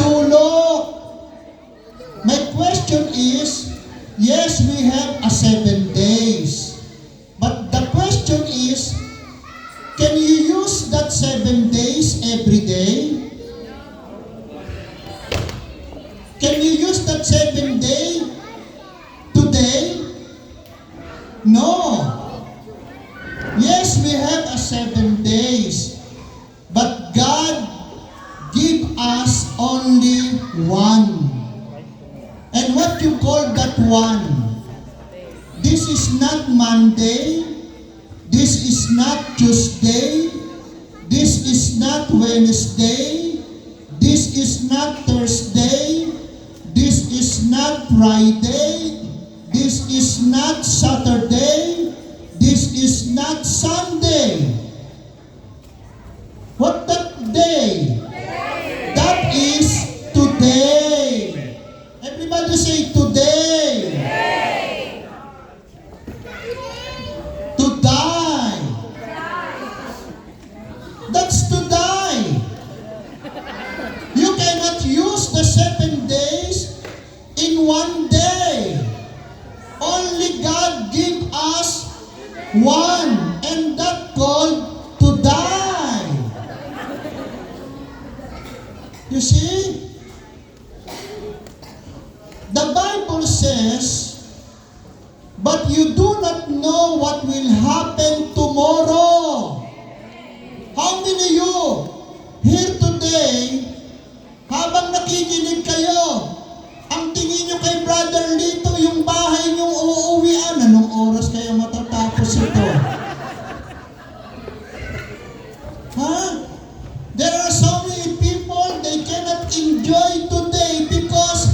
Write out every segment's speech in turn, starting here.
sulok. My question is, yes, we have a 7 days. But the question is, can you use that 7 days every day? Can you use that 7 day today? No. Yes, we have a 7 days. But God give us only one. And what you call that one? This is not Monday. This is not Tuesday. This is not Wednesday. This is not Thursday. This is not Friday. This is not Saturday. This is not Sunday. What that day? That is today. Everybody say today. To die. That's to die. You cannot use the 7 days in one day. Only God give us one, and that called to die. You see? The Bible says, but you do not know what will happen tomorrow. How many of you here today, habang nakikinig kayo, ang tingin nyo kay Brother Lito, yung bahay nyo uuwian, anong oras kayo matatapos ito? There are so many people, they cannot enjoy today because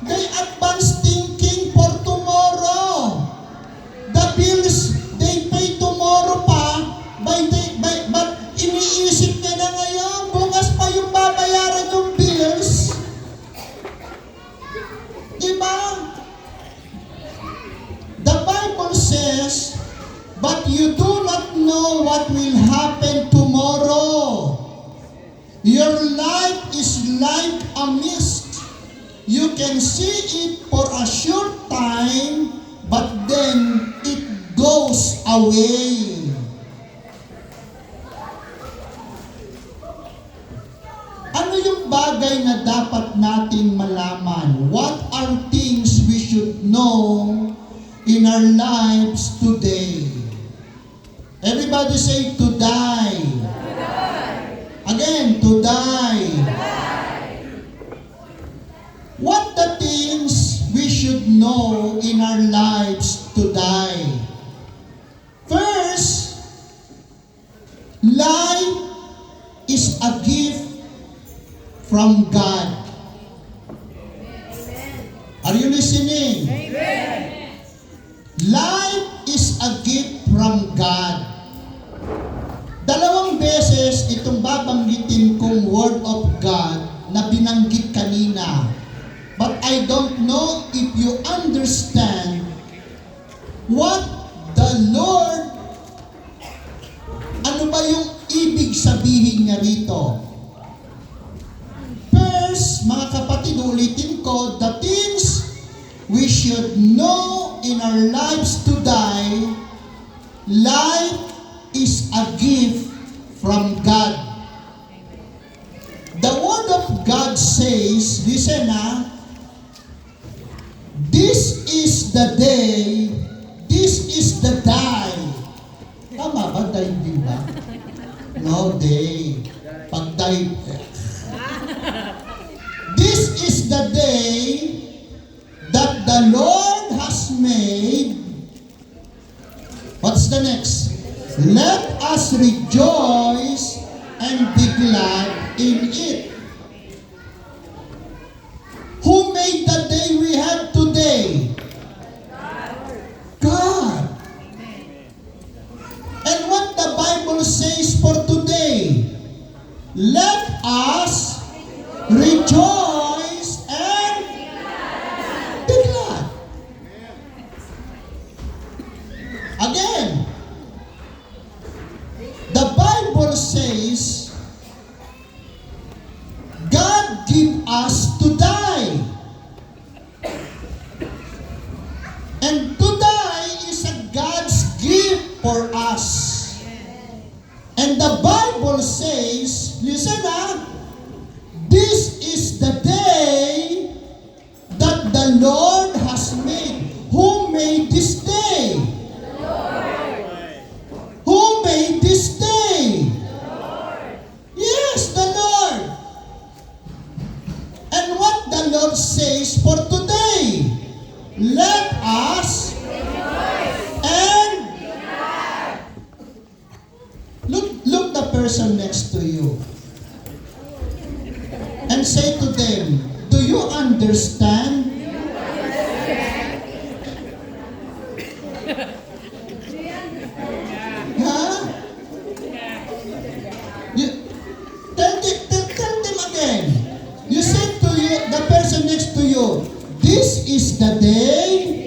they advance thinking for tomorrow. The bills, they pay tomorrow pa, but iniisip niya na ngayon, bukas pa yung babayaran yung bills. Diba? The Bible says, but you do not know what will happen tomorrow. Your life is like a mist. You can see it for a short time, but then it goes away. Ano yung bagay na dapat natin malaman? What are things we should know in our lives today? Everybody say, to die. Again, to die. What the things we should know in our lives to die? First, life is a gift from God. Are you listening? Amen. Life is a gift from God. Dalawang beses itong babanggitin kong Word of God na binanggit kanina. But I don't know if you understand what the Lord, ano ba yung ibig sabihin niya rito? First, mga kapatid, ulitin ko, the things we should know in our lives to die, life is a gift from God. The Word of God says, listen this is the day, this is the die. Tama ba? Die din ba? No, day. Pag die, this is the day that the Lord has made. What's the next? Let us rejoice and be glad in it. Who made the day we have today? God. And what the Bible says for today? what the Lord says for today. Let us and look the person next to you and say to them, do you understand? Huh? Tell them again. You said to the person next to you, this is the day.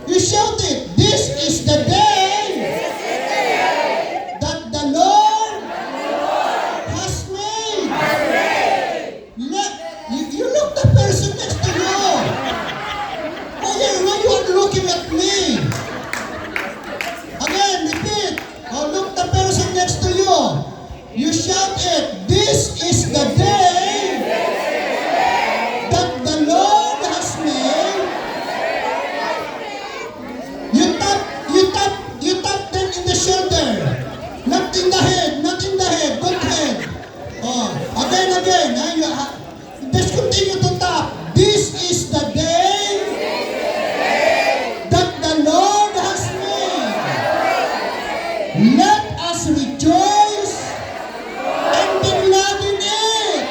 You shout it. This is the day that the Lord has made. You look the person next to you. Why you are looking at me? Again, repeat. Look the person next to you. You shout it. This is the day that the Lord has made. You tap them in the shoulder. Not in the head. Good head. Again. Just continue to tap. This is the day that the Lord has made. Let us rejoice and be glad in it.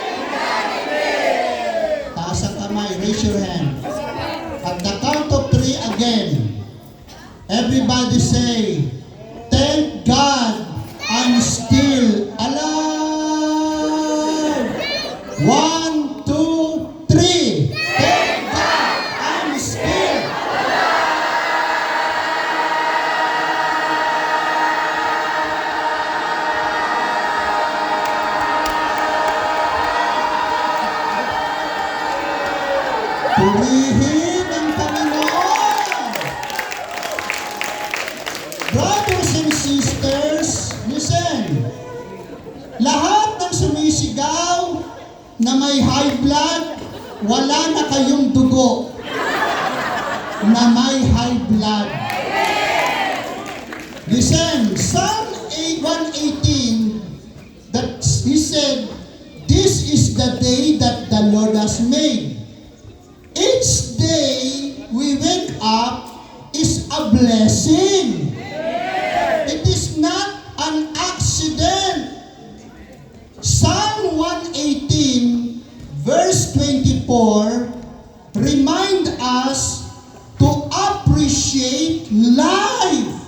Taas ang kamay, raise your hand. At the count of 3 again, everybody say, thank God I'm still alive. 1, 2, 3. Thank God I'm still purihin ang Panginoon. Brothers and sisters, listen. Lahat ng sumisigaw na may high blood, wala na kayong dugo na may high blood. Listen, Psalm 118, that he said, this is the day that the Lord has made. Each day we wake up is a blessing. It is not an accident. Psalm 118 verse 24 remind us to appreciate life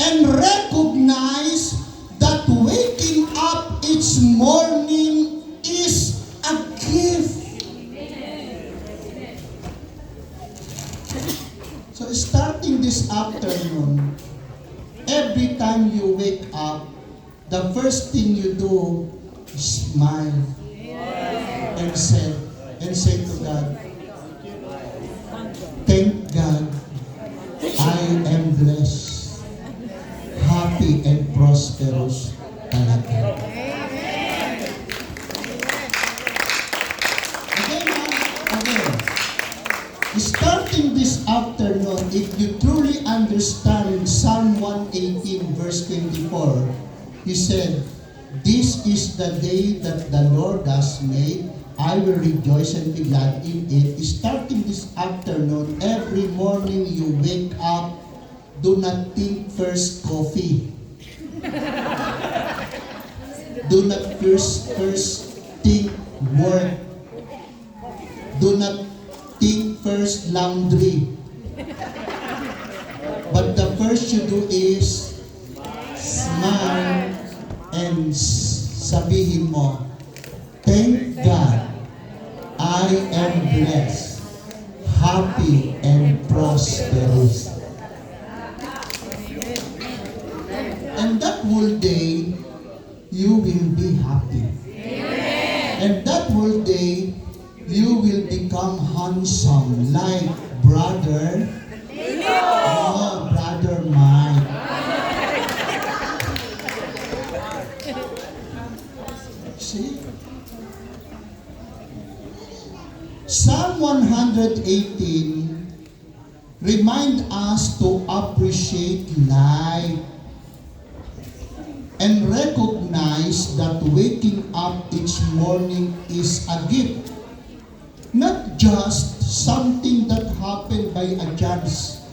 and recognize that waking up each morning is a gift. So starting this afternoon, every time you wake up, the first thing you do is smile and say to God, thank God I am blessed, happy and prosperous talaga. Again. Starting this afternoon, if you truly understand Psalm 118 verse 24, he said, this is the day that the Lord has made. I will rejoice and be glad in it. Starting this afternoon, every morning you wake up, do not think first coffee. Do not first think work. Do not think first laundry. But the first you do is smile and sabihin mo, thank God I am blessed, happy and prosperous. And that whole day, you will be happy. And that whole day, you will become handsome like brother Mike. See? Psalm 118 remind us to appreciate life. and recognize that waking up each morning is a gift. Not just something that happened by a chance.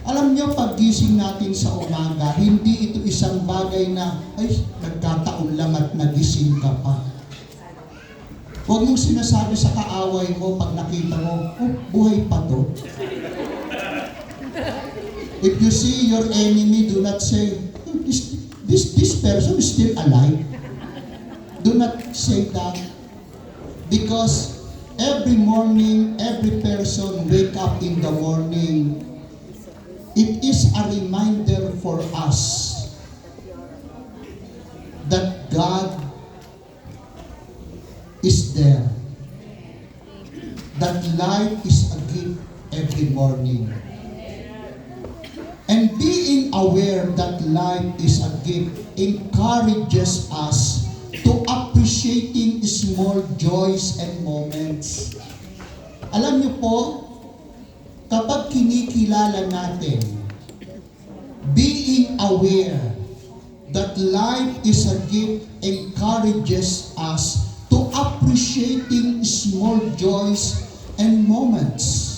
Alam niyo, paggising natin sa umaga, hindi ito isang bagay na, ay, nagkataon lang at nagising ka pa. Huwag mong sinasabi sa kaaway mo pag nakita mo, oh, buhay pa to. If you see your enemy, do not say, this person is still alive. Do not say that. Because every morning, every person wake up in the morning, it is a reminder for us that God is there. That life is a gift every morning. And being aware that life is a gift encourages us to appreciating small joys and moments. Alam niyo po, kapag kinikilala natin, being aware that life is a gift encourages us to appreciating small joys and moments.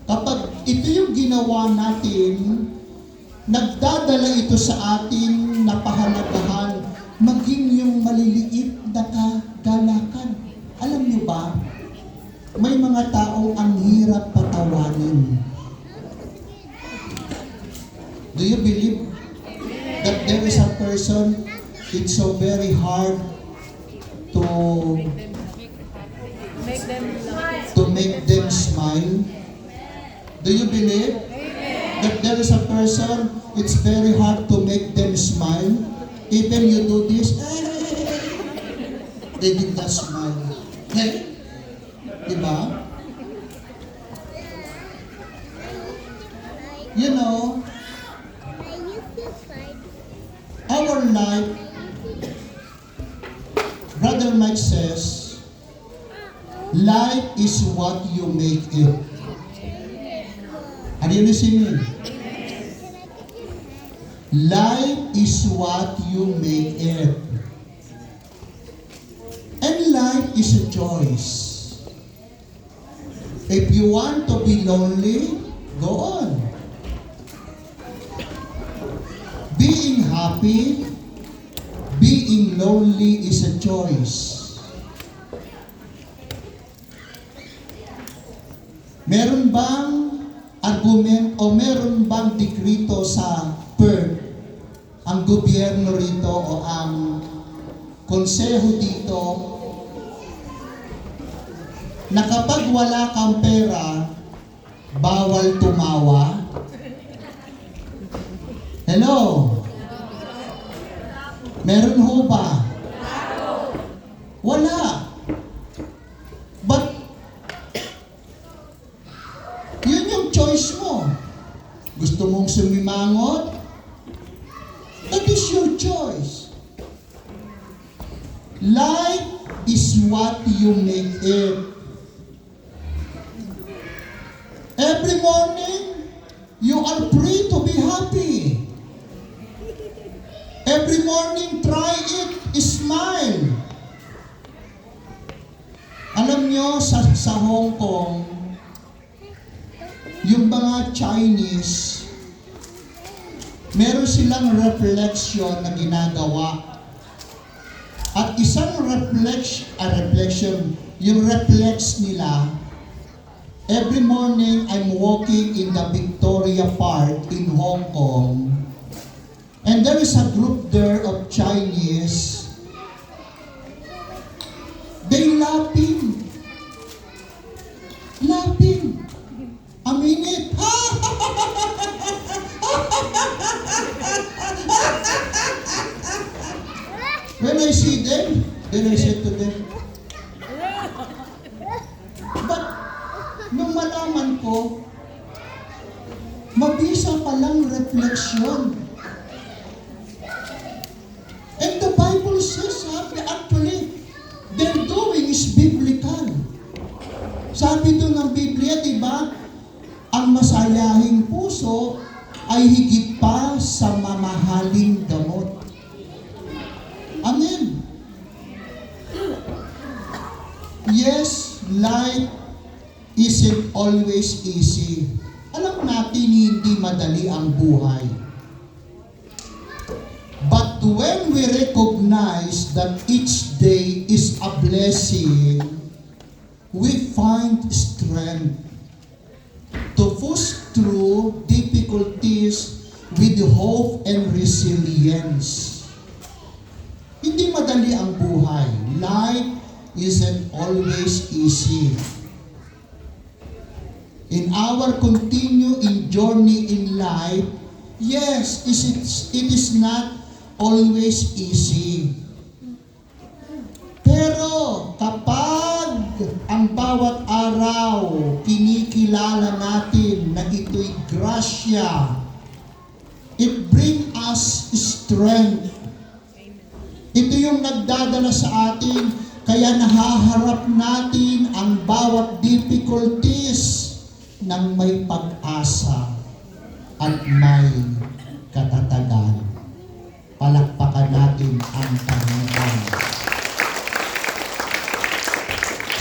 Kapag ito yung ginawa natin, nagdadala ito sa atin na pahalagahan maging yung maliliit na kagalakan. Alam niyo ba, may mga taong ang hirap patawanin. Do you believe that there is a person, it's so very hard to make them smile? Do you believe that there is a person, it's very hard to make them smile? Even you do this, they did not smile. Okay? Diba? You know, our life, Brother Mike says, life is what you make it. Are you listening? Life is what you make it. And life is a choice. If you want to be lonely, go on. Being happy, being lonely is a choice. Meron bang argument o meron bang dekrito sa Perth, ang gobyerno rito o ang konseho dito, na kapag wala kang pera, bawal tumawa? Hello? Meron ho ba? Wala. But, yun yung choice mo. Gusto mong sumimangot? That is your choice. Life is what you make it. Every morning, you are free to be happy. Every morning, try it, smile. Alam nyo, sa Hong Kong, yung mga Chinese, meron silang reflection na ginagawa. At isang reflection, yung reflex nila, every morning I'm walking in the Victoria Park in Hong Kong, and there is a group there of Chinese. They laughing. A minute. When I see them, then I say to them, but nung malaman ko, mabisa palang refleksyon. And the Bible says, actually, their doing is biblical. Sabi doon ng Biblia, diba, ang masayahing puso ay higit pa sa mamahaling gamot. Yes, life isn't always easy. Alam natin hindi madali ang buhay. But when we recognize that each day is a blessing, we find strength to push through difficulties with hope and resilience. Hindi madali ang buhay. Life isn't always easy. In our continuing journey in life, yes, it is not always easy. Pero kapag ang bawat araw kinikilala natin na ito'y grasya, it brings us strength. Ito yung nagdadala sa atin, kaya nahaharap natin ang bawat difficulties ng may pag-asa at may katatagan. Palakpakan natin ang Panginoon.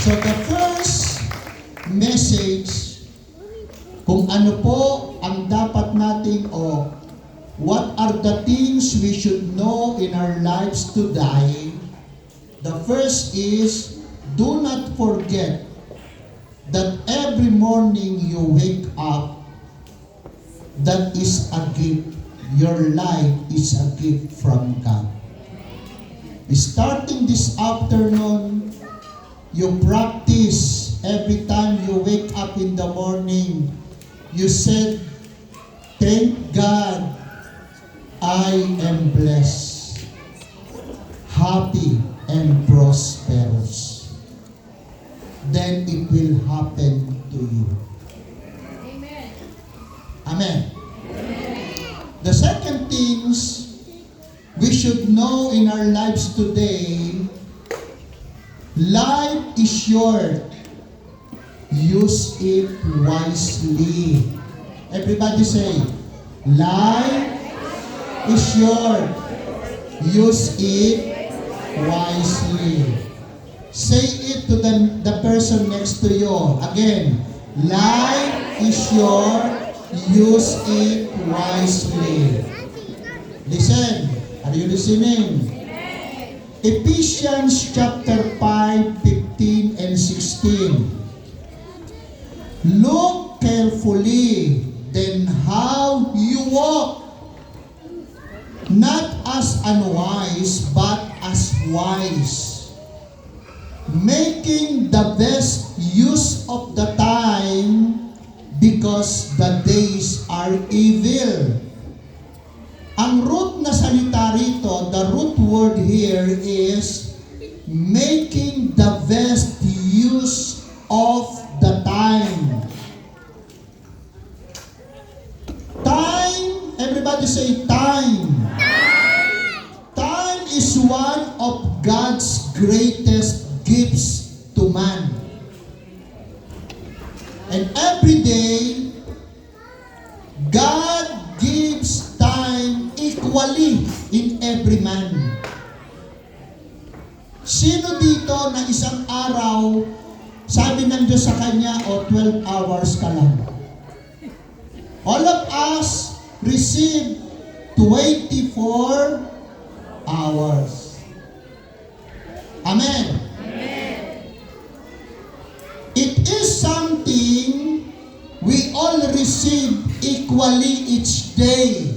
So the first message, kung ano po ang dapat nating what are the things we should know in our lives today, the first is, do not forget that every morning you wake up, that is a gift. Your life is a gift from God. Starting this afternoon, you practice every time you wake up in the morning. You said, thank God I am blessed, happy and prosperous. Then it will happen to you. Amen. Amen. The second things we should know in our lives today, life is short. Use it wisely. Everybody say, life is short. Use it wisely. Say it to the person next to you. Again, life is short. Use it wisely. Listen. Are you listening? Ephesians chapter 5, 15 and 16. Look carefully then how you walk, not as unwise, but as wise, making the best use of the time, because the days are evil. Ang root na salita rito, the root word here is making the best use of the time. Time, everybody say time. Time is one of God's greatest gifts to man. And every day, God gives time equally in every man. Sino dito na isang araw, sabi ng Diyos sa kanya, 12 hours ka lang? All of us receive 24 hours. Amen. It is something we all receive equally each day.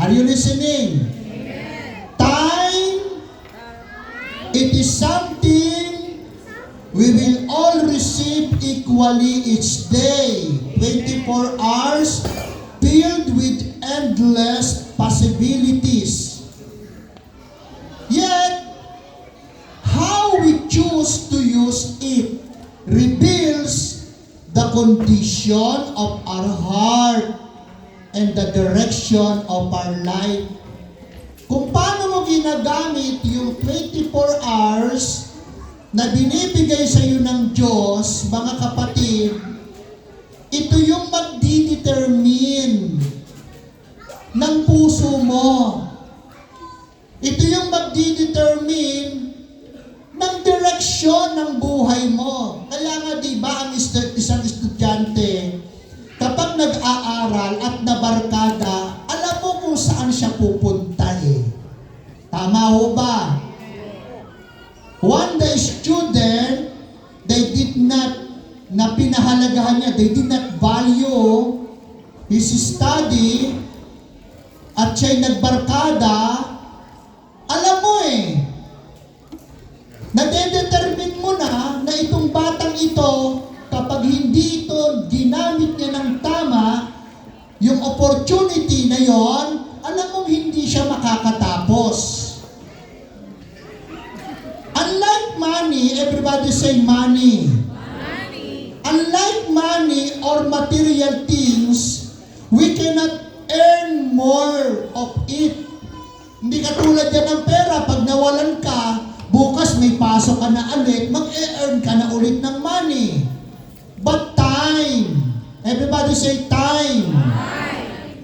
Are you listening? Time, it is something we will all receive equally each day. 24 hours filled with endless possibilities. Yet, how we choose to use it reveals the condition of our heart and the direction of our life. Kung paano mo ginagamit yung 24 hours na binibigay sa iyo ng Diyos, mga kapatid, ito yung magdidetermine ng puso mo. Ito yung magdidetermine ng direction One, the student, they did not, na pinahalagahan niya, they did not value his study, at siya'y nagbarkada. Alam mo nade-determine mo na itong batang ito, kapag hindi ito ginamit niya ng tama, yung opportunity na yon, alam mo hindi siya makakatapos. Unlike money, everybody say money. Unlike money or material things, we cannot earn more of it. Hindi katulad yan ng pera, pag nawalan ka, bukas may pasok ka na ulit, mag-e-earn ka na ulit ng money. But time, everybody say time.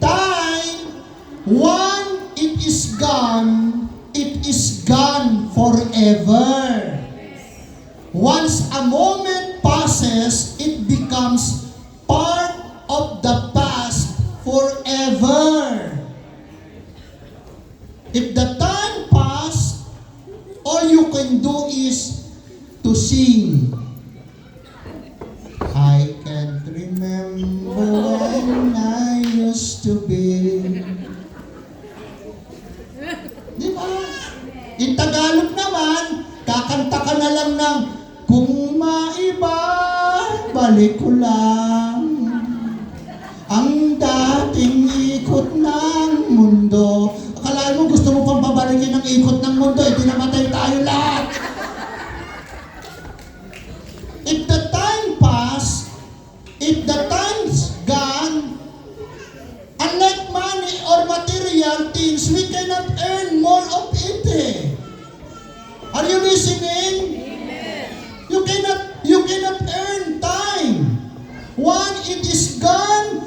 Time, one, it is gone forever. Once a moment passes, it becomes part of the past forever. If the time passed, all you can do is to sing. I can't remember when I used to be. Di ba? In Tagalog naman, kakanta ka na lang ng kung maiba, balik ko lang ang dating ikot ng mundo. Akala mo gusto mo pang pabalikin ang ikot ng mundo, namatay tayo lahat. If the time pass, if the time's gone, unlike money or material things, we cannot earn more of it. Are you listening? You cannot earn time. One, it is gone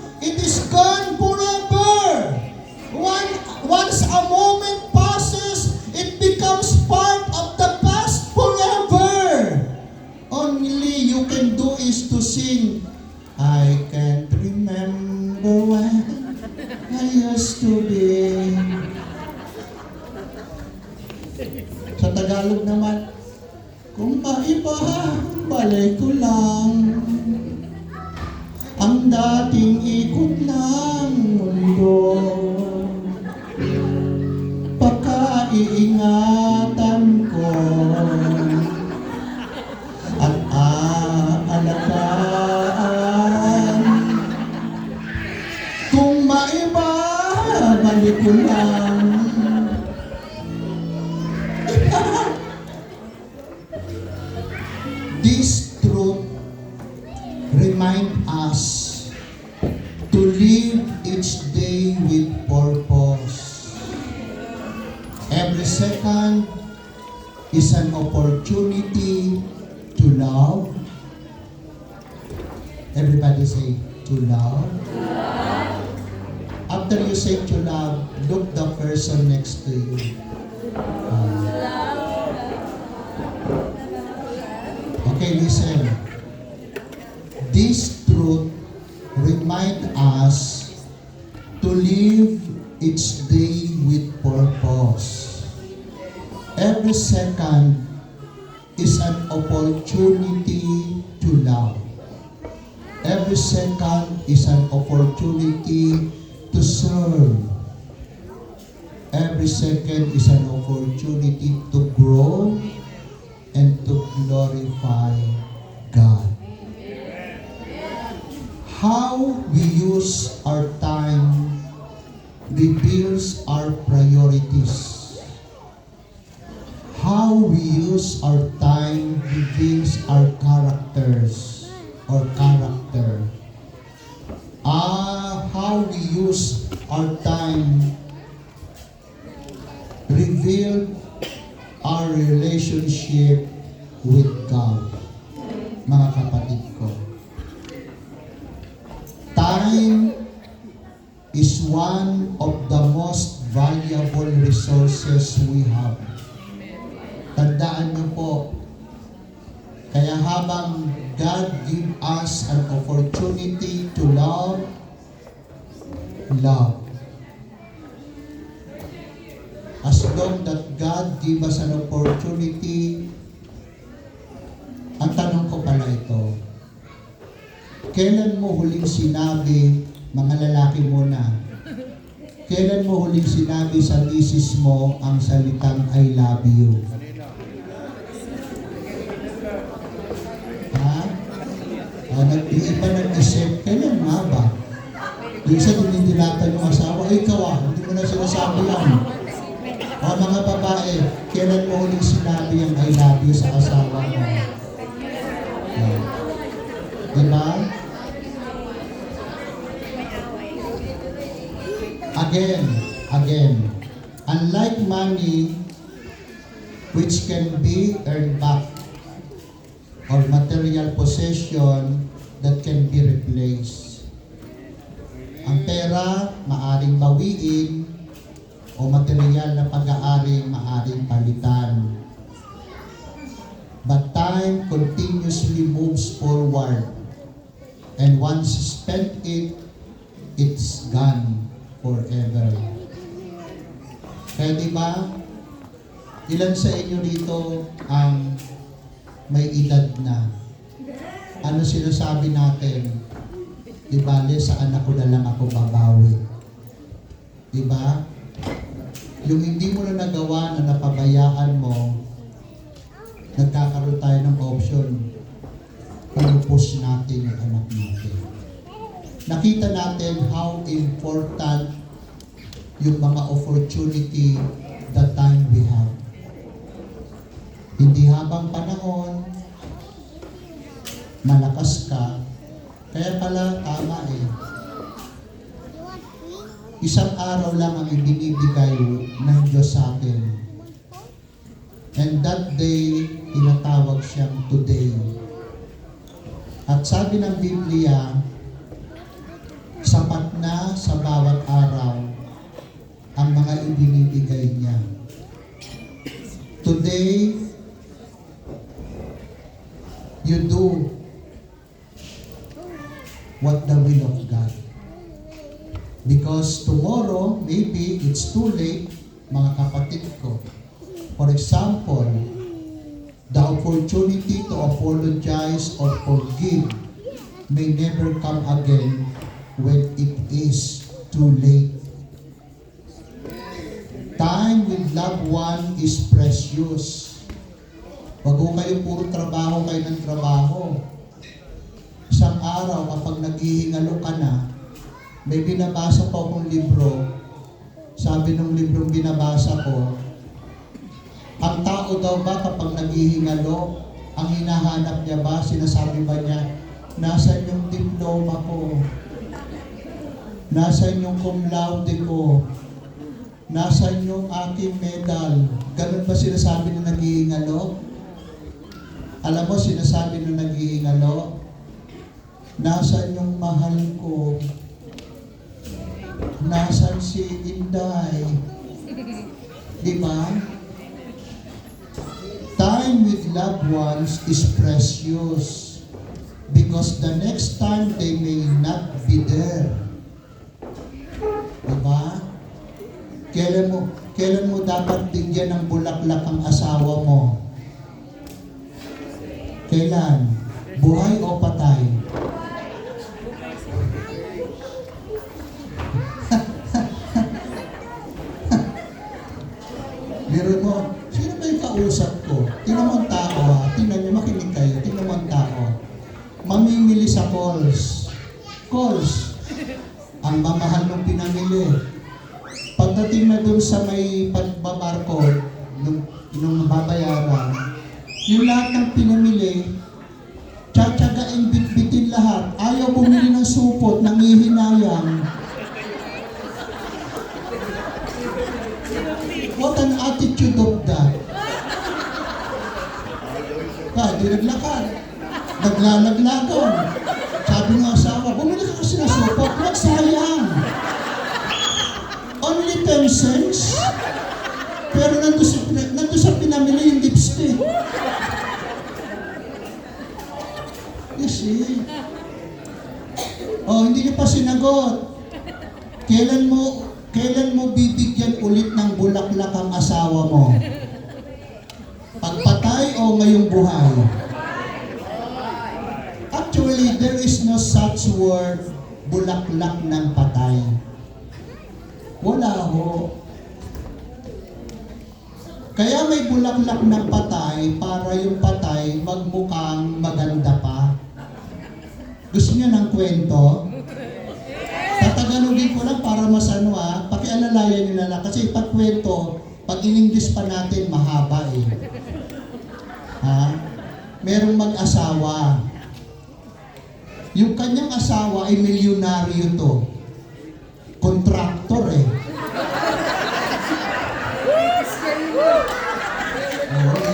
forever. Once a moment passes, it becomes part of the past forever. Only you can do is to sing, I can't remember when I used to be. Sa Tagalog naman, kung maiba, balik ko lang ang dating ikot ng mundo. Pagkaiingatan ko at aalagaan. Kung maiba, balik ko lang. This truth remind us to live each day with purpose. Every second is an opportunity to love. Everybody say, to love. After you say to love, look the person next to you. Okay, listen. This truth remind us to live each day with purpose. Every second is an opportunity to love. Every second is an opportunity to serve. Every second is an opportunity to grow and to glorify God. How we use our time reveals our priorities. How we use our time reveals our characters or character. How we use our time reveals our relationship with God. Mga kapatid ko, time is one of the most valuable resources we have. Tandaan niyo po, kaya habang God give us an opportunity to love. As long that God give us an opportunity Kailan mo huling sinabi, mga lalaki muna, kailan mo huling sinabi sa misis mo ang salitang I love you? Ha? Yung iba nag-isip, kailan nga ba? Yung isa dinidilatan yung asawa, ay ikaw hindi mo na sinasabi yan. Mga babae, kailan mo huling sinabi ang I love you sa asawa mo? Diba? Again, unlike money which can be earned back or material possession that can be replaced. Ang pera, maaring bawiin o material na pag-aari, maaring palitan. But time continuously moves forward, and once spent it's gone forever. Kaya diba, ilan sa inyo dito ang may edad na? Ano sinasabi natin? Ibale, sa anak ko na lang ako babawi. Diba? Yung hindi mo na nagawa na napabayaan mo, nagkakaroon tayo ng option. Pinupus natin yung anak natin. Nakita natin how important yung mga opportunity that time we have. Hindi habang panahon, malakas ka, kaya pala tama Isang araw lang ang ibinibigay ng Diyos sa atin. And that day, tinatawag siyang today. At sabi ng Biblia, sapat na sa bawat araw ang mga ibinibigay niya. Today, you do what the will of God. Because tomorrow, maybe it's too late, mga kapatid ko. For example, the opportunity to apologize or forgive may never come again when it is too late. Time with loved one is precious. Wag ko kayo puro trabaho kayo ng trabaho. Isang araw, kapag naghihingalo ka na, may binabasa pa akong libro. Sabi ng librong binabasa ko, ang tao daw ba kapag naghihingalo, ang hinahanap niya ba, sinasabi ba niya, nasan yung diploma ko? Nasan yung cum laude ko? Nasan yung aking medal? Ganun ba sinasabi na naghihingalo? Alam mo, sinasabi na naghihingalo, nasan yung mahal ko? Nasan si Inday? Diba? Time with loved ones is precious because the next time they may not be there. Diba? Kailan mo dapat bigyan ng bulaklak ang asawa mo? Kailan? Buhay o patay? Biro mo, sino ba yung kausap ko? Tingnan mo ang tao tingnan niyo, makinig kayo, tingnan mo ang tao. Mamimili sa calls. Calls. Ang mamahal ng pinamili. Pagdating na dun sa may pagbabarcode, nung babayaran, yung lahat ng pinamili, tsatsagain bitbitin lahat. Ayaw bumili ng supot, nangihinayang. What an attitude of that. Di naglakad. Naglalaglagan. Sabi ng asawa, bumili ka kasi ng supot, nagsayang. Only 10 cents. Pero nandun sa pinamili yung lipstick. You see? Hindi niyo pa sinagot. Kailan mo bibigyan ulit ng bulaklak ang asawa mo? Pagpatay o ngayong buhay? Actually, there is is no such word, bulaklak ng patay. Wala ho. Kaya may bulaklak ng patay para yung patay magmukhang maganda pa. Gusto niyo ng kwento? Tatagalogin ko lang para masano pakialalayan niyo na lang. Kasi pag kwento, pag in-English pa natin, mahaba eh. Ha? Merong mag-asawa. Yung kanyang asawa ay milyonaryo to. Kontraktor eh.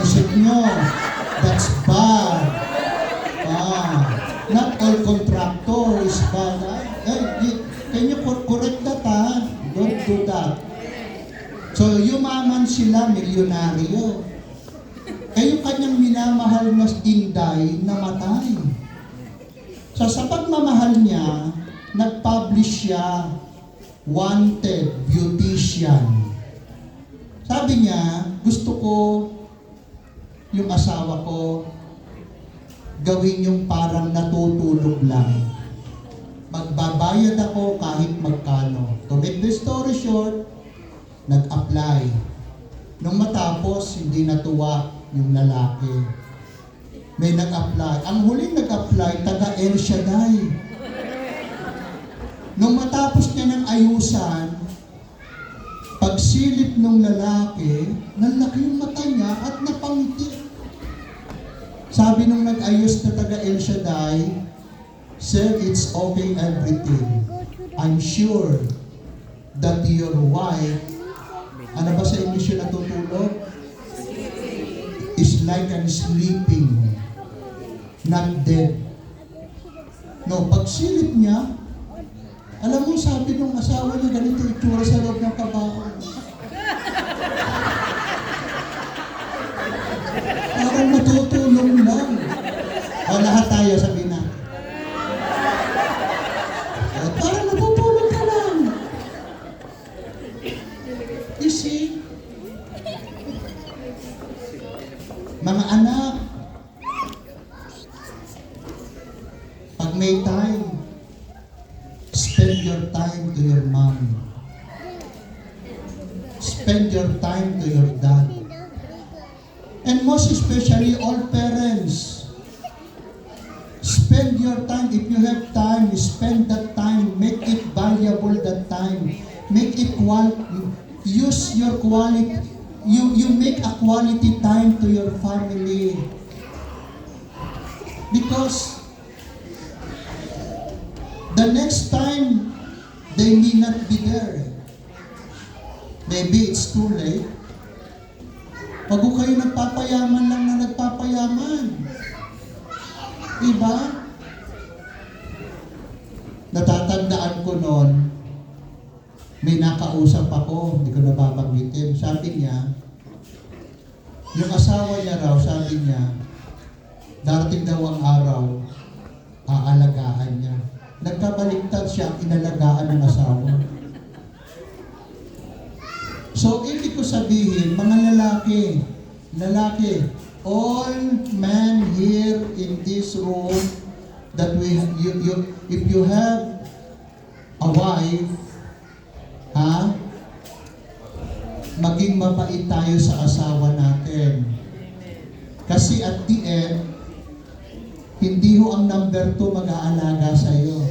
Isip nyo, that's bad. Not all contractor is bad. Can you correct that Don't do that. So, yumaman sila, milyonaryo. Yung kanyang minamahal na Inday, namatay. So, sa pagmamahal niya, nag-publish siya, wanted beautician. Sabi niya, gusto ko yung asawa ko gawin yung parang natutulog lang. Magbabayad ako kahit magkano. To make the story short, nag-apply. Nung matapos, hindi natuwa yung lalaki. May nag-apply. Ang huling nag-apply, taga El Shaddai. Nung matapos niya ng ayusan, pagsilip ng lalaki, nalaki yung mata niya at napangiti. Sabi nung nag-ayos na taga El Shaddai, "Sir, it's okay everything. I'm sure that your wife," ano ba sa English yung natutulog? "Is like and sleeping, not dead." No, pagsilip niya, alam mo, sabi nung asawa niya, ganito itsura sa loob ng kabaong. Parang matutulong lang. O, lahat tayo, sabi na. Parang natutulong ka lang. You see? Mga anak, pag may time, spend your time to your mom. Spend your time to your dad. And most especially all parents. Spend your time. If you have time, spend that time. Make it valuable that time. Make it use your quality. You make a quality time to your family. Because the next time, they may not be there. Maybe it's too late. Wag ko kayo nagpapayaman lang na nagpapayaman. Diba? Natatandaan ko noon, may nakausap ako, hindi ko nababanggitin. Sabi niya, yung asawa niya raw, sabi niya, darating daw ang araw, aalagaan niya. Nagkabaliktad siya ang inalagaan ng asawa. So, ibig ko sabihin, mga lalaki, all men here in this room, that if you have a wife, maging mabait tayo sa asawa natin. Kasi at the end, hindi ho ang number 2 mag-aalaga sa'yo.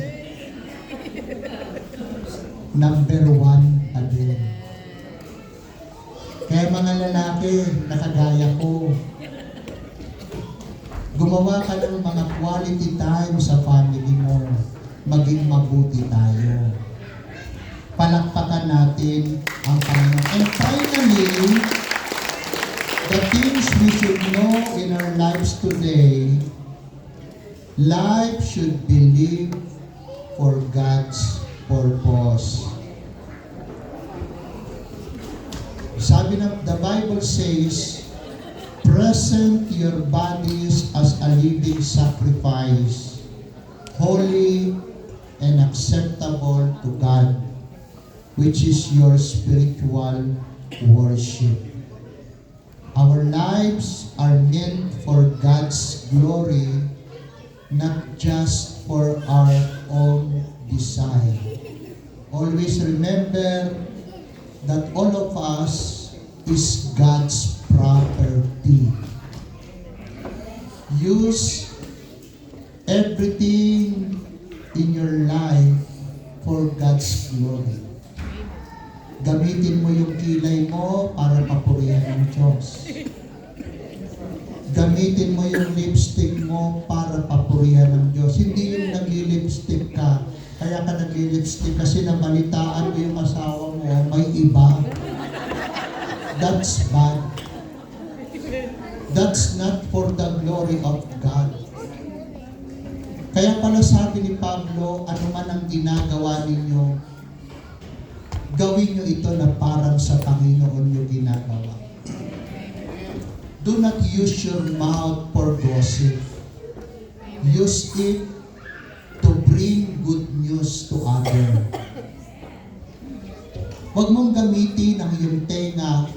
Number 1 again. Kaya mga lalaki, nakagaya ko, gumawa ka ng mga quality time sa family mo. Maging mabuti tayo. Palakpakan natin ang Panginoon. And finally, the things we should know in our lives today, life should be lived for God's purpose. Sabi na, the Bible says, present your bodies as a living sacrifice, holy and acceptable to God, which is your spiritual worship. Our lives are meant for God's glory, not just for Use everything in your life for God's glory. Gamitin mo yung kilay mo para papurihan ng Diyos. Gamitin mo yung lipstick mo para papurihan ng Diyos. Hindi yung nag-lipstick ka. Kaya ka nag-lipstick kasi nabalitaan mo yung asawa mo, may iba. That's bad. That's not for the glory of God. Kaya pala sabi ni Pablo, ano man ang ginagawa ninyo, gawin nyo ito na parang sa Panginoon nyo ginagawa. Do not use your mouth for gossip. Use it to bring good news to others. Huwag mong gamitin ang iyong tenga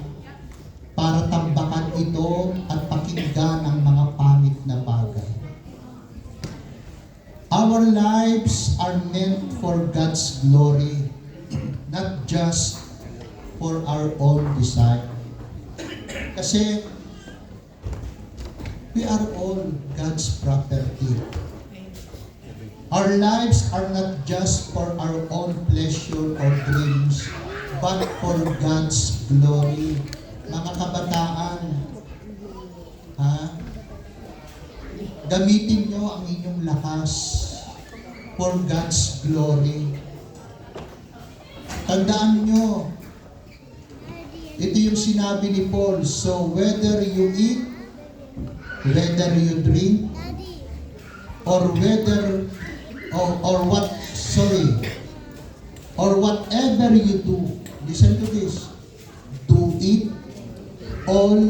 para tambakan ito at pakinggan ang mga pangit na bagay. Our lives are meant for God's glory, not just for our own desire. Kasi we are all God's property. Our lives are not just for our own pleasure or dreams, but for God's glory. Mga kabataan, gamitin nyo ang inyong lakas for God's glory. Tandaan nyo, ito yung sinabi ni Paul, so whether you eat, whether you drink, or whether, or whatever you do, listen to this, do it all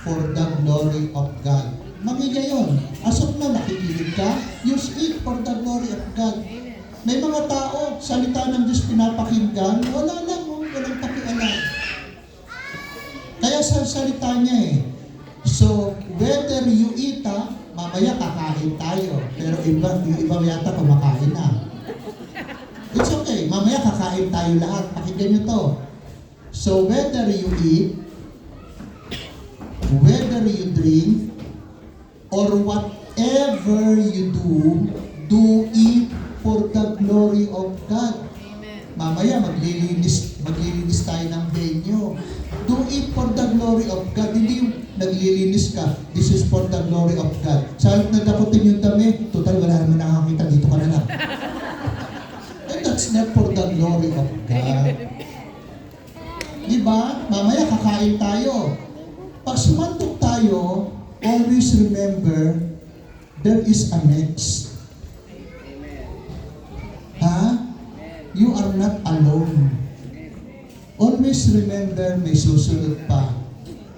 for the glory of God. Mamigay yun. As of now, nakikinig ka, use it for the glory of God. May mga tao, salita ng Diyos pinapakinggan, wala lang, walang pakialam. Kaya sa salita niya so, whether you eat, mamaya kakain tayo. Pero yung iba yata kumakain na. It's okay, mamaya kakain tayo lahat. Pakinggan nyo to. So, whether you eat, whether you drink, or whatever you do it for the glory of God. Amen. Mamaya maglilinis tayo ng venue. Do it for the glory of God. Hindi yung naglilinis ka, this is for the glory of God. Sa halip na dakutin yung dami, total wala naman nakakita, dito ka na lang. And that's not for the glory of God. Diba? Mamaya kakain tayo. Pag sumantok tayo, always remember, there is a next. You are not alone. Always remember, may susunod pa.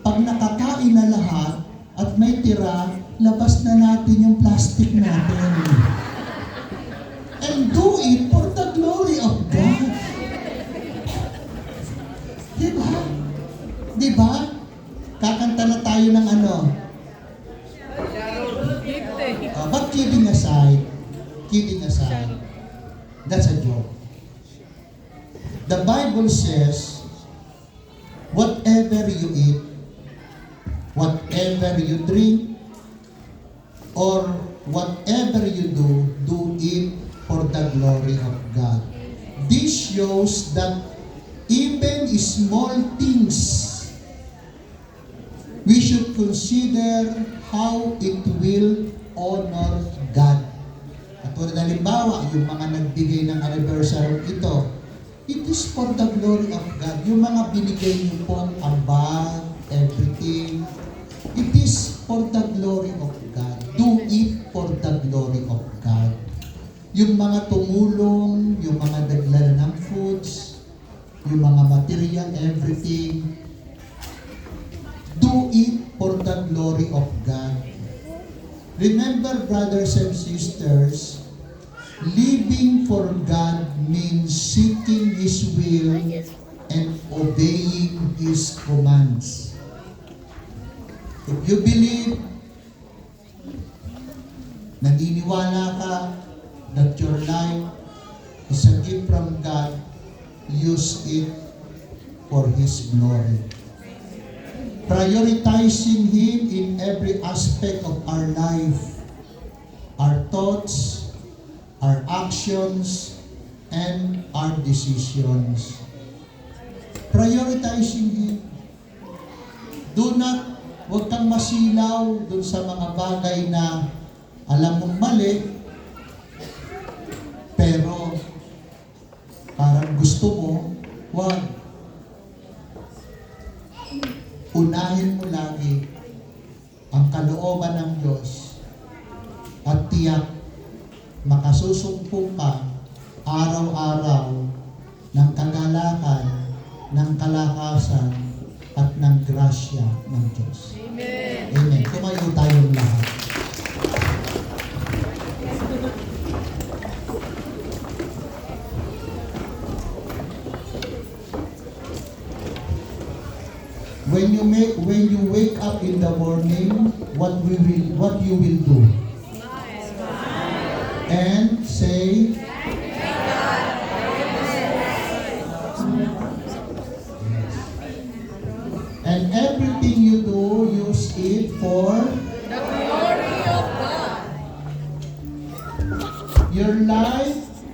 Pag nakakain na lahat at may tira, labas na natin yung plastic natin. And do it for the glory of God. Diba? Diba? Kakanta na tayo ng ano? But kidding aside, that's a joke. The Bible says, whatever you eat, whatever you drink, or whatever you do it for the glory of God. This shows that even small things, we should consider how it will honor God. At tulad halimbawa, yung mga nagbigay ng anniversary ito, it is for the glory of God. Yung mga binigay niyo po ang bag, everything, it is for the glory of God. Do it for the glory of God. Yung mga tumulong, yung mga naglala ng foods, yung mga material, everything, do it for the glory of God. Remember, brothers and sisters, living for God means seeking His will and obeying His commands. If you believe, naniniwala ka that your life is a gift from God, use it for His glory. Prioritizing Him in every aspect of our life, our thoughts, our actions, and our decisions. Prioritizing Him. Huwag kang masilaw dun sa mga bagay na alam mong mali, pero parang gusto mo, huwag. Unahin mo lagi ang kalooban ng Diyos at tiyak makasusumpong ka araw-araw ng kagalakan, ng kalakasan, at ng grasya ng Diyos. Amen. Amen. Tumayo tayong lahat. When you wake up in the morning, what you will do? And say, and everything you do, use it for The glory of God.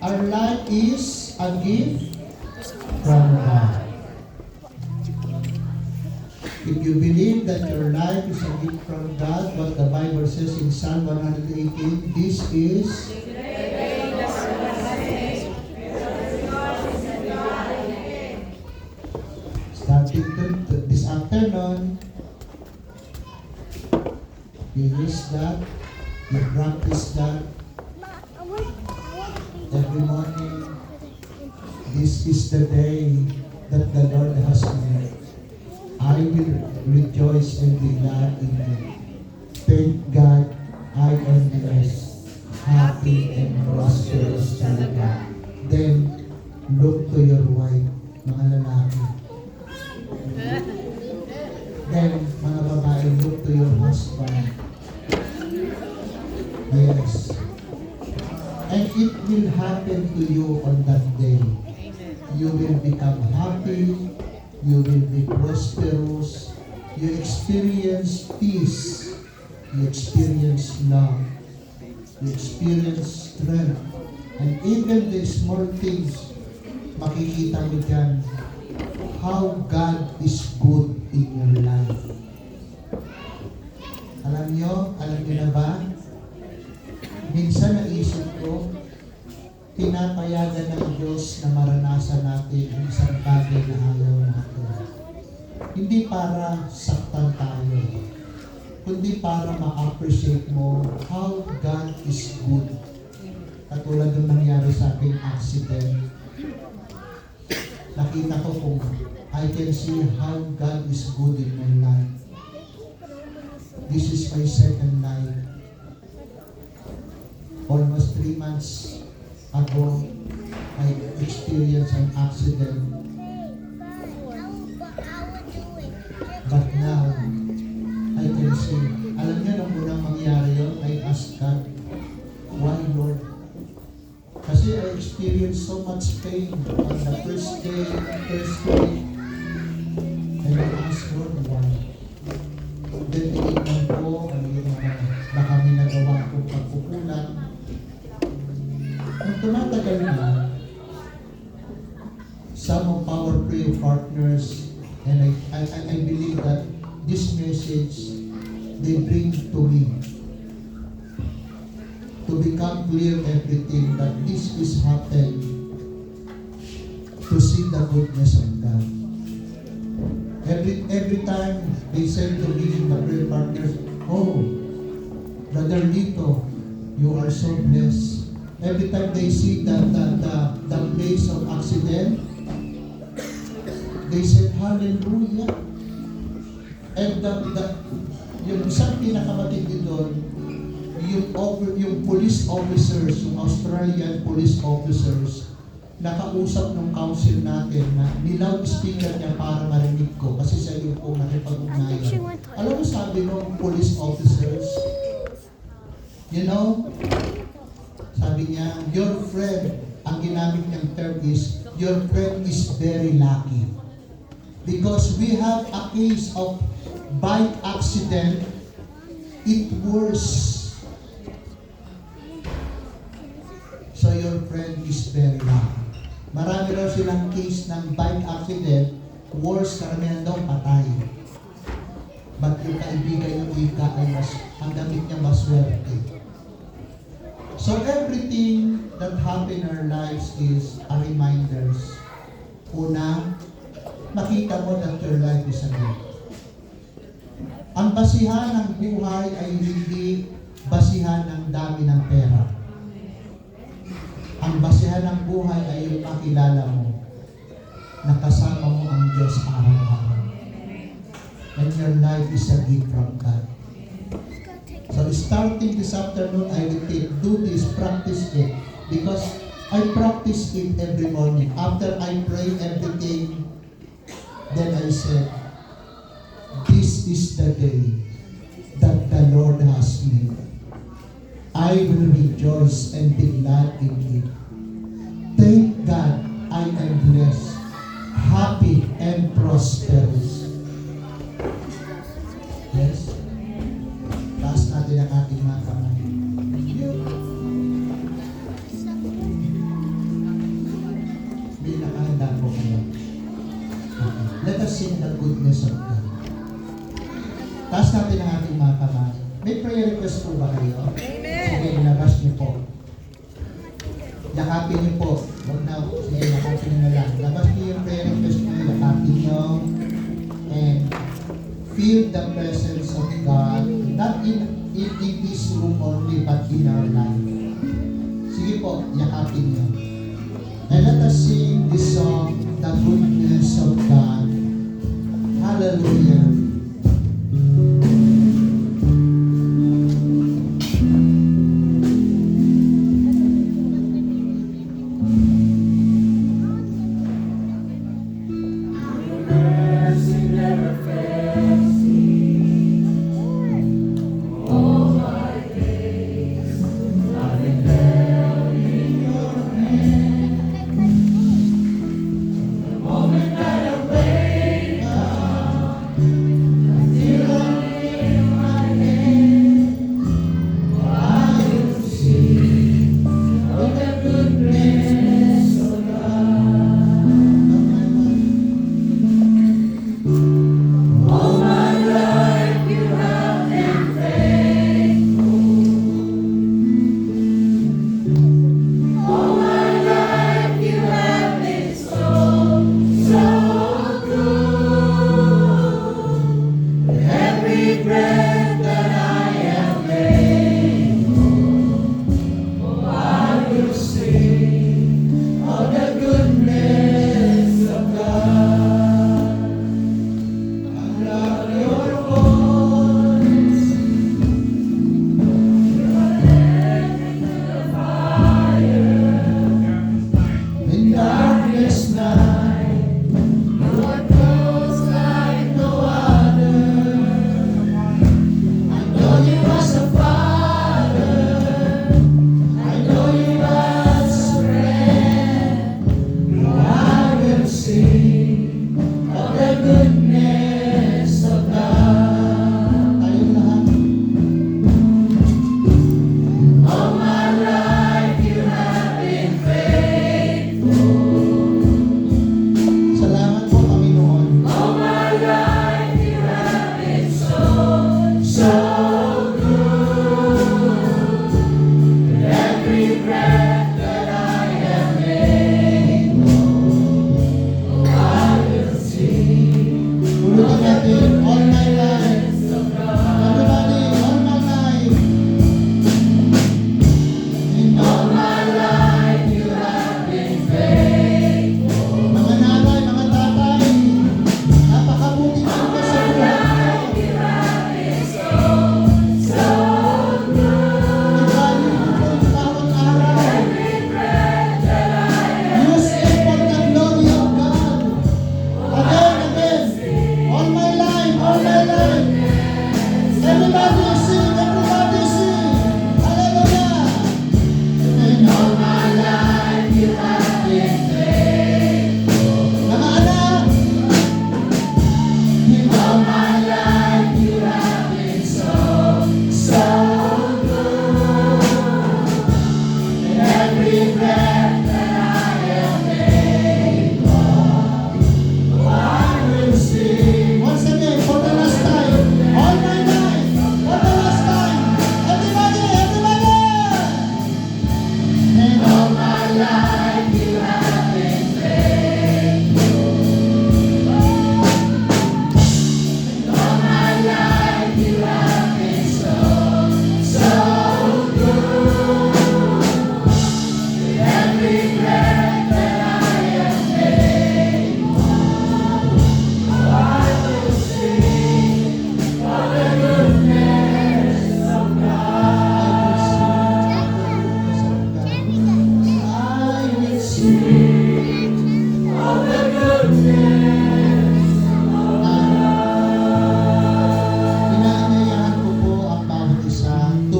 our life is a gift from God. If you believe that your life is a gift from God, what the Bible says in Psalm 118, this is starting this afternoon, you use that, you practice that every morning. This is the day that the Lord has made. I will rejoice and be glad in it. Thank God I am blessed, happy and prosperous talaga. Then, look to your wife, mga lalaki. Then, mga babae, look to your husband. Yes. And it will happen to you on that day. You will become happy, you will be prosperous, you experience peace, you experience love, you experience strength, and even the small things, makikita mo dyan how God is good in your life. Alam niyo na ba? Minsan naisip ko, pinapayagan ng Diyos na maranasan natin ang isang bagay na ayaw natin. Hindi para saktan tayo, kundi para ma-appreciate mo how God is good. Katulad ng nangyari sa aking accident. Nakita ko kung I can see how God is good in my life. This is my second life. Almost 3 months ago, I experienced an accident. But now, I can see. Alam niyo, nung unang mangyari yun, I asked God, why Lord? Kasi I experienced so much pain on the first day, and I asked Lord, why? Then, tinignan ko, ano yung na kami nagawa kong pagkukulang. Nung tumatagal na, some of our prayer partners, and I believe that this message, they bring to me to become clear everything that this is happened to see the goodness of God. Every time they said to me, the prayer partners, oh, Brother Lito, you are so blessed. Every time they see the place of accident, they said, hallelujah. And yung isang pinakamatindi doon, yung police officers, yung Australian police officers, nakausap ng council natin na niloud speaker niya para marinig ko kasi sa iyo po nakipag-ugnayan. Alam mo sabi ng police officers, you know, sabi niya, your friend, ang ginamit niyang term is, your friend is very lucky. Because we have a case of bike accident, it worse. So your friend is very lucky. Marami raw silang case ng bike accident, worse, karamihan daw patay. But yung kaibigan yung ika ay ang damit niya maswerte. So everything that happen in our lives is a reminders. Una, makita mo that your life is a gift. Ang basihan ng buhay ay hindi basihan ng dami ng pera. Ang basihan ng buhay ay yung makilala mo na kasama mo ang Diyos araw-araw. And your life is a gift from God. So starting this afternoon, I repeat, do this, practice it. Because I practice it every morning. After I pray everything, then I said, this is the day that the Lord has made. I will rejoice and be glad in it. Thank God I am blessed, happy, and prosperous. Yes? Taas natin ang ating mga kamay. May nakahanda po kayo. Okay. Let us sing the goodness of God. Taas natin ang ating mga kamay. May prayer request po ba kayo? Amen. Sige, ilabas niyo po. Yakapin niyo po. Huwag na, sige, yakapin niyo na lang. Labas niyo yung prayer request niyo, yakapin niyo. And feel the presence of God, not in this room only, but in our life. Sige po, yakapin niyo. And let us sing this song, The Goodness of God. Hallelujah.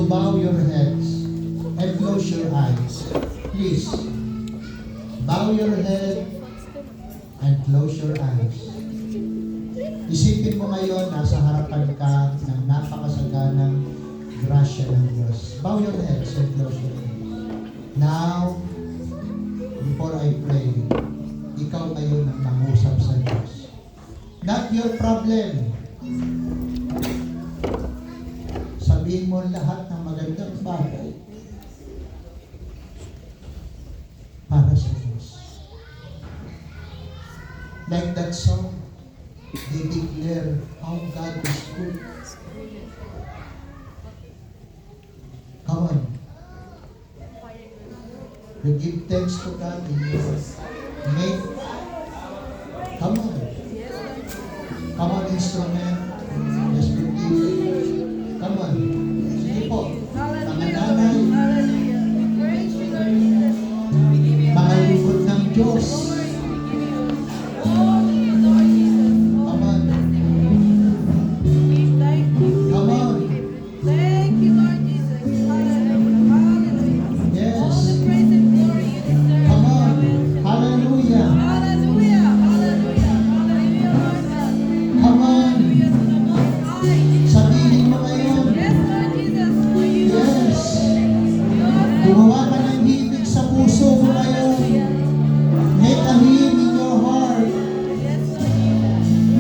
bow your heads and close your eyes. Please, bow your head and close your eyes. Isipin mo ngayon, nasa harapan ka ng napakasaganang grasya ng Diyos. Bow your heads and close your eyes. Now, before I pray, ikaw ngayon ang mangusap sa Diyos. Not your problem. Sabihin mo lahat ng magandang bagay para sa Diyos. Like that song, they declare how God is good. Come on. You give thanks to God in your name. Come on. Come on, instrument. Just believe it. Come on. Sige po. Mga nanay, mga lingkod ng Diyos. Come on. Come on. Yes. Come on. Hallelujah. Come on. Sabihin mo ngayon. Yes. Gumawa ka ng himig sa puso mo ngayon. Make a hymn in your heart.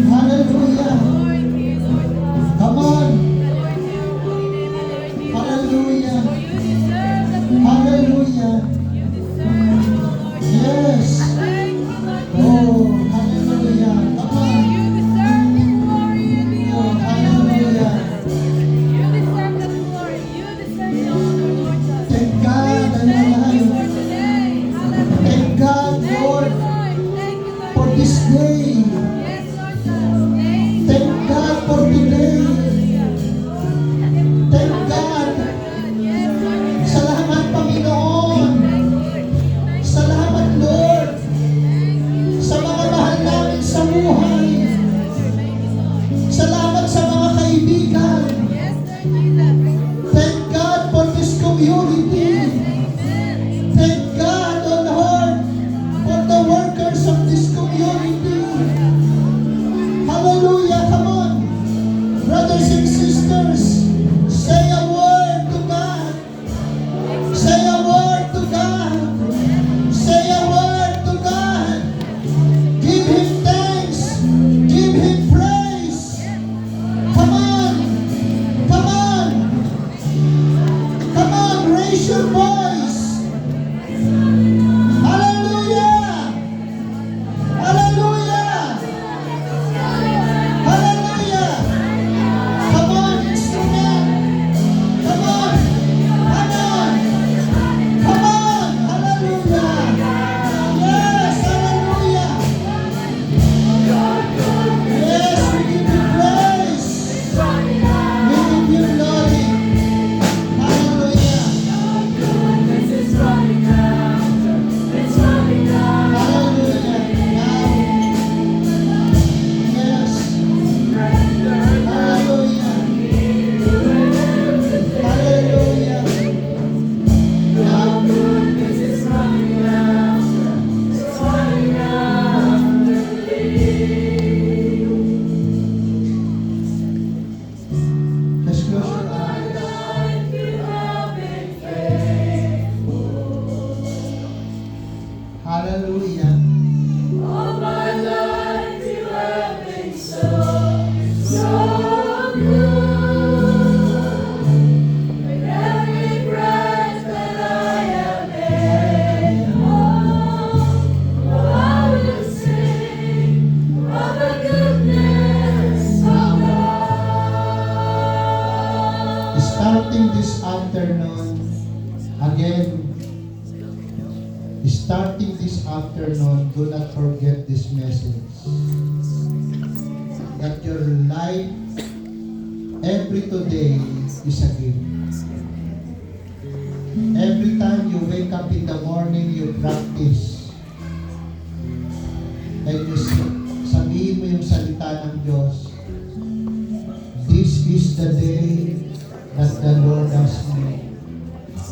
Hallelujah. Come on. Hallelujah. Hallelujah. Yes. Oh, hallelujah. Come on. Oh, hallelujah. Thank God, I'm alive. Thank God, Lord, for this day. Thank God for today. Thank God. Salamat, Panginoon. Salamat, Lord, sa mga mahal namin sa buhay. Salamat sa mga kaibigan. Thank God for this community. Thank God, oh Lord, for the workers of this community. Hallelujah. Come on. Brothers and sisters, say a word to God. Say a word to God. Say a word to God. Give Him thanks. Give Him praise. Come on. Come on. Come on. Raise your voice. Hallelujah. Hallelujah. Hallelujah. Come on, instrument. Come on. Come on. Come on. Hallelujah. Yes, hallelujah. Yes, we give you praise. We give you glory. Hallelujah. Hallelujah. Now, yes. Hallelujah. Hallelujah. Now, just close your eyes. Hallelujah. Starting this afternoon, again, starting this afternoon, do not forget this message. That your life, every today, is a gift. Every time you wake up in the morning, you practice. And you sabihin mo yung salita ng Diyos. This is the day that the Lord has made.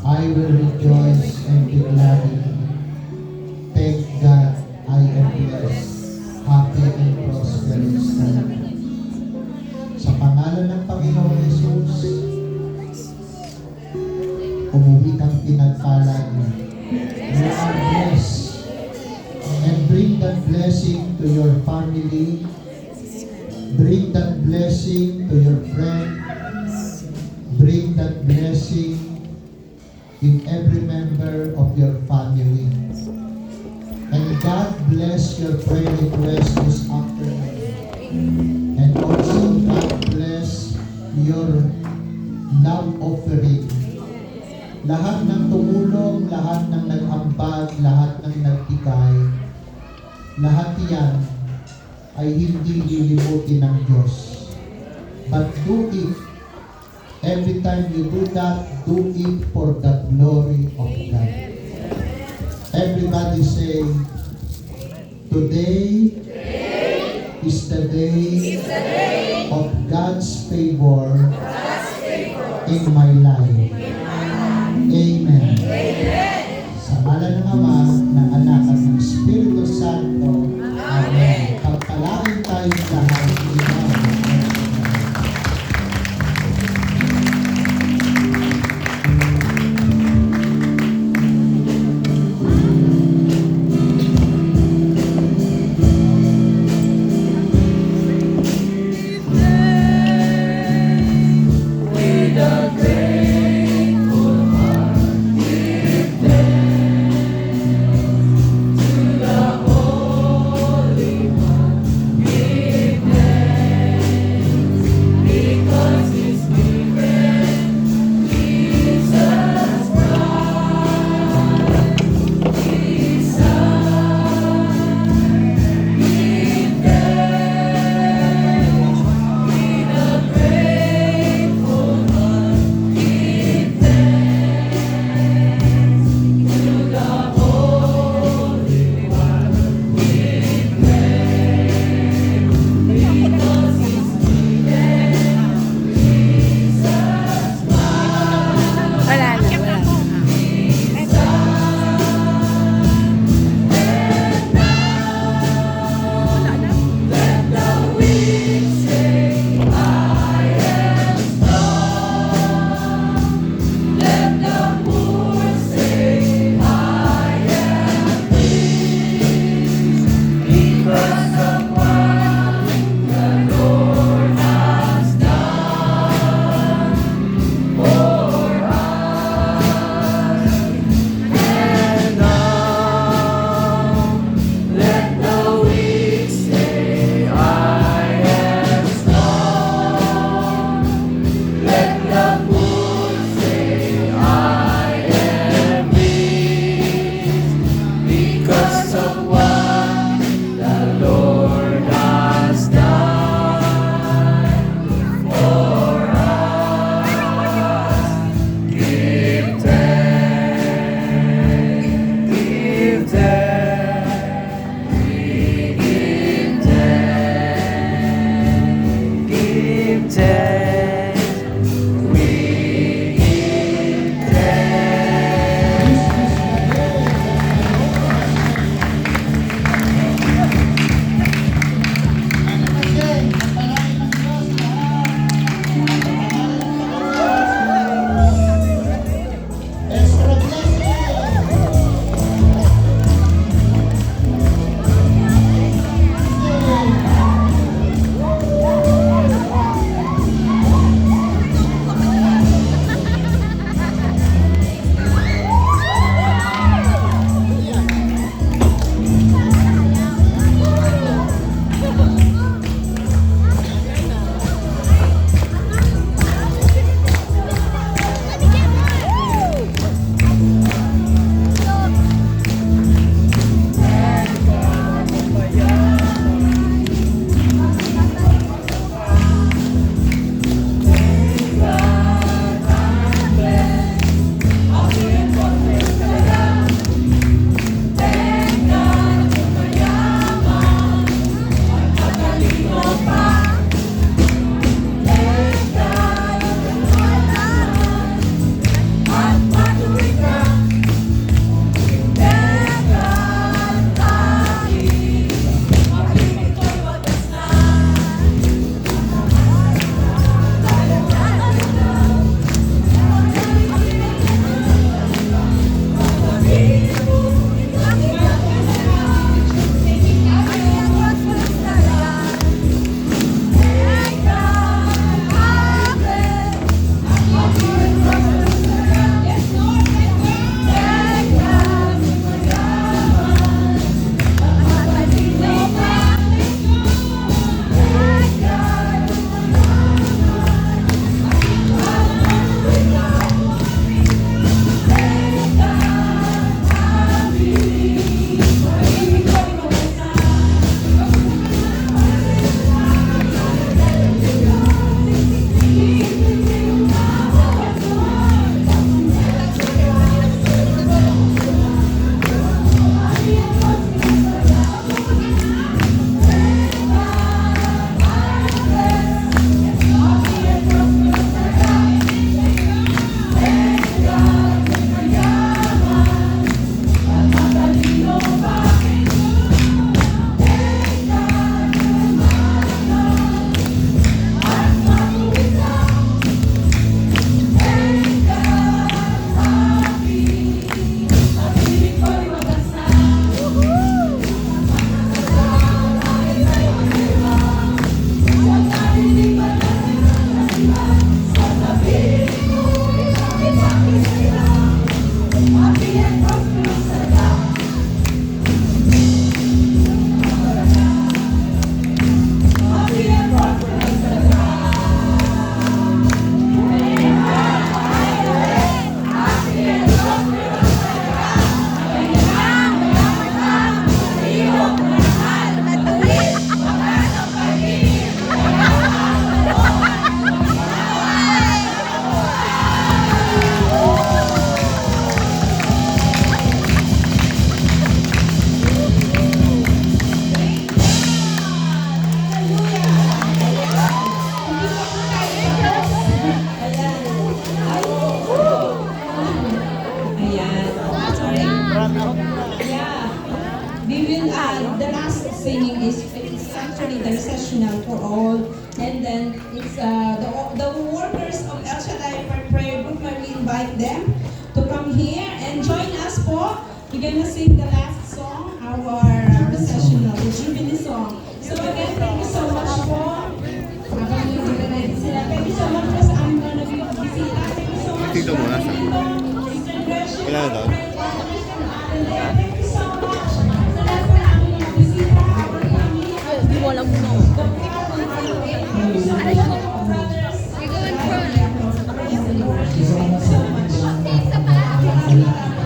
I will rejoice and be glad in it. Thank God I am blessed, happy and prosperous talaga. Sa pangalan ng Panginoong Jesus, umuwi kang pinagpalad. You are blessed. And bring that blessing to your family. Bring that blessing to your friend. Bring that blessing in every member of your family. And God bless your prayer request this afternoon. And also God bless your love offering. Lahat ng tumulong, lahat ng nag-ambag, lahat ng nagbigay, lahat yan ay hindi lilimutin ng Diyos. But do it. Every time you do that, do it for the glory of God. Everybody say, today is the day of God's favor in my life. Amen. Sa ngalan ng Ama, ng Anak at ng Espiritu Santo. Amen. Pagpalain tayong lahat. Ayan. Sorry. Yeah. We will, the last singing is it's actually the sessional for all. And then it's the workers of El Shaddai Prayer Group, when we invite them to come here and join us po. We're gonna sing the last song, our sessional, the Jubilee song. So again, thank you so much po. Habang yung ready sila. Thank you so much po sa aming mga nagbibisita. Thank you so much. Dito muna sa- Sister Gracia. Wala na daw? Thank you so much. Sa lahat po ng aming mga bisita. Hindi mo alam mo. Thank you so much, brothers. We go in front. Thank you so much.